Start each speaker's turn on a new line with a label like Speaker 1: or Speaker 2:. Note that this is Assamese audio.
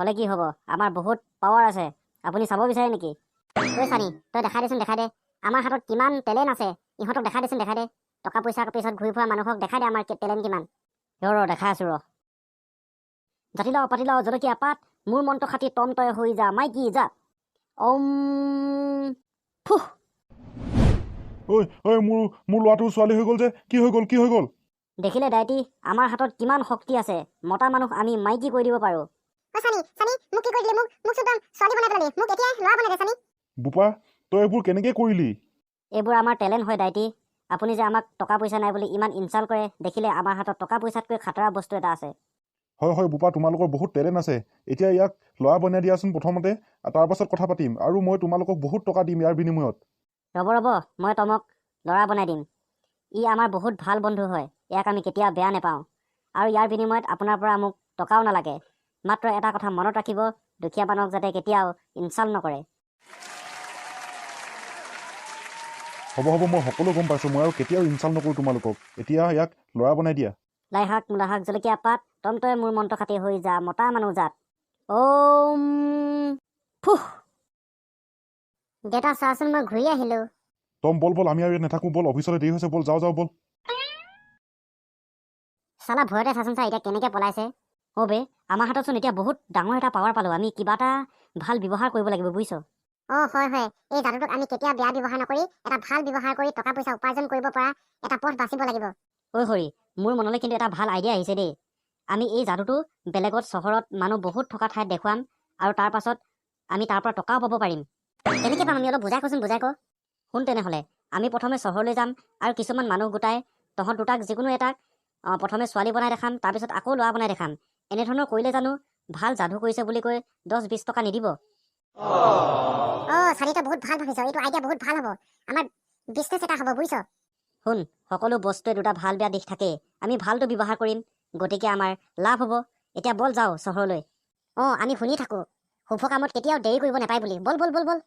Speaker 1: হ'লে কি হ'ব আমাৰ বহুত পাৱাৰ আছে আপুনি চাব বিচাৰে নেকি ঐ চানি তই দেখাই দেচোন দেখাই দে আমাৰ হাতত কিমান টেলেণ্ট আছে ইহঁতক দেখাই দেচোন দেখাই দে টকা পইচাৰ পিছত ঘূৰি ফুৰা মানুহক দেখাই দে আমাৰ টেলেণ্ট কিমান ৰ দেখাই আছো ৰ জাতিলাও পাতিলাও জলকীয়া পাত মোৰ মন্ত্ৰ খাতি তম তই হৈ যা মাইকী যা ফুহ
Speaker 2: ঐ ঐ মোৰ ল'ৰাটো ছোৱালী হৈ গ'ল যে কি হৈ গ'ল
Speaker 1: দেখিলে ডাইটি আমাৰ হাতত কিমান শক্তি আছে মতা মানুহ আমি মাইকী কৰি দিব পাৰোঁ
Speaker 2: বোপা তই এইবোৰ কেনেকৈ কৰিলি
Speaker 1: এইবোৰ আমাৰ টেলেণ্ট হয় ডাইটি আপুনি যে আমাক টকা পইচা নাই বুলি ইমান ইনচাল্ট কৰে দেখিলে আমাৰ হাতত টকা পইচাতকৈ খাতৰা বস্তু এটা আছে
Speaker 2: হয় বোপা তোমালোকৰ বহুত টেলেণ্ট আছে এতিয়া ইয়াক ল'ৰা বনাই দিয়াচোন প্ৰথমতে তাৰ পাছত কথা পাতিম আৰু মই তোমালোকক বহুত টকা দিম ইয়াৰ বিনিময়ত
Speaker 1: ৰ'ব মই তমক ল'ৰা বনাই দিম ই আমাৰ বহুত ভাল বন্ধু হয় ইয়াক আমি কেতিয়াও বেয়া নাপাওঁ আৰু ইয়াৰ বিনিময়ত আপোনাৰ পৰা মোক টকাও নালাগে মাত্ৰ এটা কথা মনত ৰাখিব দুখীয়া মানুহক যাতে কেতিয়াও ইনচাল্ট নকৰে
Speaker 2: হ'ব মই সকলো গম পাইছোঁ মই আৰু কেতিয়াও ইনচাল্ট নকৰোঁ তোমালোকক এতিয়া ইয়াক ল'ৰা বনাই দিয়া
Speaker 1: লাই শাক মূলা শাক জলকীয়া পাত তমতই মোৰ মন্ত্ৰ খাতি হৈ যা মতা মানুহ জাত ফুহ দেউতা চাচোন মই ঘূৰি আহিলোঁ
Speaker 2: তম বল আমি আৰু ইয়াত নাথাকোঁ বল অফিচলৈ দেৰি হৈছে বল যাওঁ বল
Speaker 1: চালা ভয়তে চাচোন চা এতিয়া কেনেকৈ পলাইছে বে আমাৰ হাততচোন এতিয়া বহুত ডাঙৰ এটা পাৱাৰ পালোঁ আমি কিবা এটা ভাল ব্যৱহাৰ কৰিব লাগিব বুজিছ হয় এই যাদুটোক আমি কেতিয়াও বেয়া ব্যৱহাৰ নকৰি এটা ভাল ব্যৱহাৰ কৰি টকা পইচা উপাৰ্জন কৰিব পৰা এটা পথ বাচিব লাগিব হৰি মোৰ মনলৈ কিন্তু এটা ভাল আইডিয়া আহিছে দেই আমি এই যাদুটো বেলেগত চহৰত মানুহ বহুত থকা ঠাইত দেখুৱাম আৰু তাৰ পাছত আমি তাৰ পৰা টকাও পাব পাৰিম কেনেকৈ পাম আমি অলপ বুজাই কচোন শুন তেনেহ'লে আমি প্ৰথমে চহৰলৈ যাম আৰু কিছুমান মানুহ গোটাই তহঁত দুটাক যিকোনো এটাক প্ৰথমে ছোৱালী বনাই দেখাম তাৰপিছত আকৌ ল'ৰা বনাই দেখাম এনেধৰণৰ কৰিলে জানো ভাল যাদু কৰিছে বুলি কৈ 10-20 টকা নিদিব চাৰিটা বহুত ভাল ভাবিছ এইটো আইডিয়া বহুত ভাল হ'ব আমাৰ বিজনেছ এটা হ'ব বুজিছ শুন সকলো বস্তুৱে দুটা ভাল বেয়া দিশ থাকে আমি ভালটো ব্যৱহাৰ কৰিম গতিকে আমাৰ লাভ হ'ব এতিয়া বল যাওঁ চহৰলৈ আমি শুনি থাকোঁ শুভ কামত কেতিয়াও দেৰি কৰিব নাপায় বুলি বল